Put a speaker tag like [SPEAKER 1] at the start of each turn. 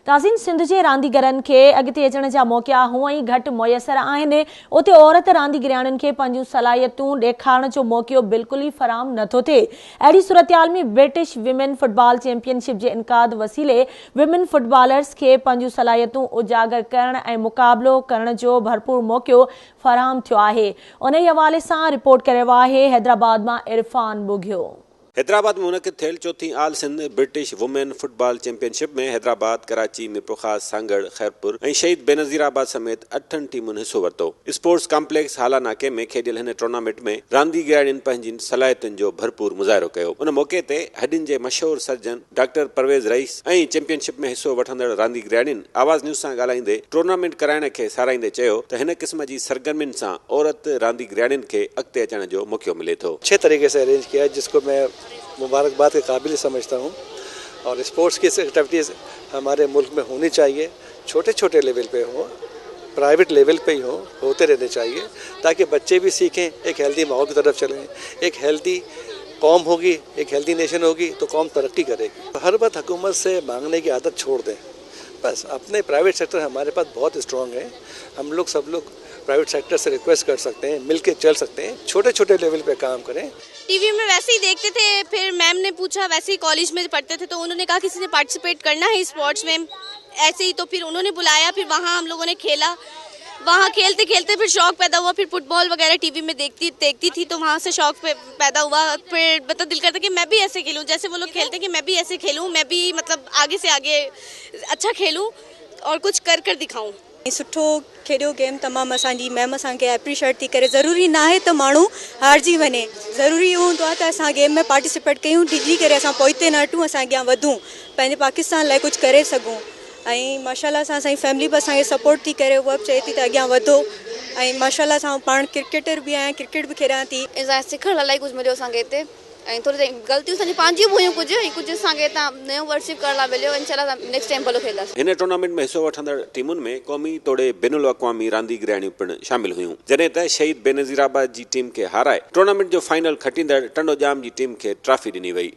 [SPEAKER 1] ताज़ीन सिंध के रांदीगरनि खे अॻिते अचण जा मौक़ा हूअं ई घटि मुयसर आहिनि। उते औरत रांदीगराणियुनि खे पंहिंजूं सलाहियतूं ॾेखारण जो मौक़ो बिल्कुल ही फराहम नथो थिए। अहिड़ी सूरतहाल में ब्रिटिश विमेन फुटबॉल चैंपियनशिप के इनकाद वसीले विमेन फुटबॉलर्स के पंहिंजूं सलाहियतूं उजागर करण ऐं मुक़ाबलो करण जो भरपूर मौक़ो फराहम थियो आहे। उन हवाले से रिपोर्ट करियो आहे हैदराबाद में इरफान बुघियो।
[SPEAKER 2] हैदराबाद में मुनक़िद थियल चौथी all Sindh British women football championship में हैदराबाद, कराची, मिरपुखास, सांगड़, खैरपुर और शहीद बेनज़ीराबाद समेत 8 टीमुनि हिस्सो वरितो। स्पोर्ट्स कॉम्प्लेक्स हाला नाके में खेडियल हिन टूर्नामेंट में रांदीगराणियुनि पंहिंजी सलाहियतुनि जो भरपूर मुज़ाहिरो कयो। उन मौके ते हॾियुनि जे मशहूर सर्जन डॉक्टर परवेज़ रईस ऐं चैंपियनशिप में हिस्सो वठंदड़ रांदीगराणियुनि आवाज़ न्यूज़ सां ॻाल्हाईंदे टूर्नामेंट कराइण खे साराईंदे चयो त हिन क़िस्म जी सरगर्मियुनि सां औरत रांदीगराणियुनि खे अॻिते अचण जो मौक़ो मिले थो।
[SPEAKER 3] अच्छे तरीके से अरेंज किया है, जिसको मैं मुबारकबाद के काबिल समझता हूँ। और स्पोर्ट्स की एक्टिविटीज़ हमारे मुल्क में होनी चाहिए, छोटे छोटे लेवल पे हो, प्राइवेट लेवल पे ही होते रहने चाहिए, ताकि बच्चे भी सीखें, एक हेल्दी माहौल की तरफ चलें। एक हेल्दी कौम होगी, एक हेल्दी नेशन होगी तो कौम तरक्की करेगी। हर बात हुकूमत से मांगने की आदत छोड़ दें। बस अपने प्राइवेट सेक्टर हमारे पास बहुत स्ट्रॉन्ग है। हम लोग सब लोग प्राइवेट सेक्टर से रिक्वेस्ट कर सकते हैं, मिलके चल सकते हैं, छोटे छोटे लेवल पे काम करें।
[SPEAKER 4] टीवी में वैसे ही देखते थे, फिर मैम ने पूछा, वैसे ही कॉलेज में पढ़ते थे तो उन्होंने कहा किसी ने पार्टिसिपेट करना है स्पोर्ट्स में, ऐसे ही तो फिर उन्होंने बुलाया। फिर वहाँ हम लोगों ने खेला, वहाँ खेलते खेलते फिर शौक पैदा हुआ। फिर फुटबॉल वगैरह टीवी में देखती थी तो वहाँ से शौक पैदा हुआ। फिर मतलब दिल करता कि मैं भी ऐसे खेलूँ जैसे वो लोग खेलते, कि मैं भी ऐसे खेलूँ, मैं भी मतलब आगे से आगे अच्छा खेलूँ और कुछ कर दिखाऊँ।
[SPEAKER 5] सुठो खेॾियो गेम तमामु। असांजी मैम असांखे एप्रिशिएट थी करे। ज़रूरी ना आहे त माण्हू हारजी वञे, ज़रूरी हूंदो आहे त असां गेम में पार्टिसिपेट कयूं, डिॼी करे असां पोइते न हटूं, असां अॻियां वधूं, पंहिंजे पाकिस्तान लाइ कुझु करे सघूं। ऐं माशाल्लाह सां असांजी फैमिली बि असांखे सपोर्ट थी करे, उहा बि चए थी त अॻियां वधो। ऐं माशाल्लाह सां पाण क्रिकेटर बि आहियां, क्रिकेट बि खेॾां थी।
[SPEAKER 4] सिखण इलाही कुझु मिलियो असांखे हिते, ऐं थोरी ग़लतियूं असांजी पंहिंजियूं हुयूं कुझु असांखे हितां नयो वर्शिप करण लाइ मिलियो। इंशाल्लाह नेक्स्ट टाइम भलो खेलंदासीं।
[SPEAKER 2] हिन टूर्नामेंट में हिस्सो वठंदड़ टीमुनि में क़ौमी तोड़े बैनुल अक़वामी रांदीगराणियूं पिणु शामिल हुयूं, जॾहिं त शहीद बेनज़ीराबाद जी टीम खे हाराए टूर्नामेंट जो फाइनल खटींदड़ टंडोजाम जी टीम खे ट्रॉफी ॾिनी वई।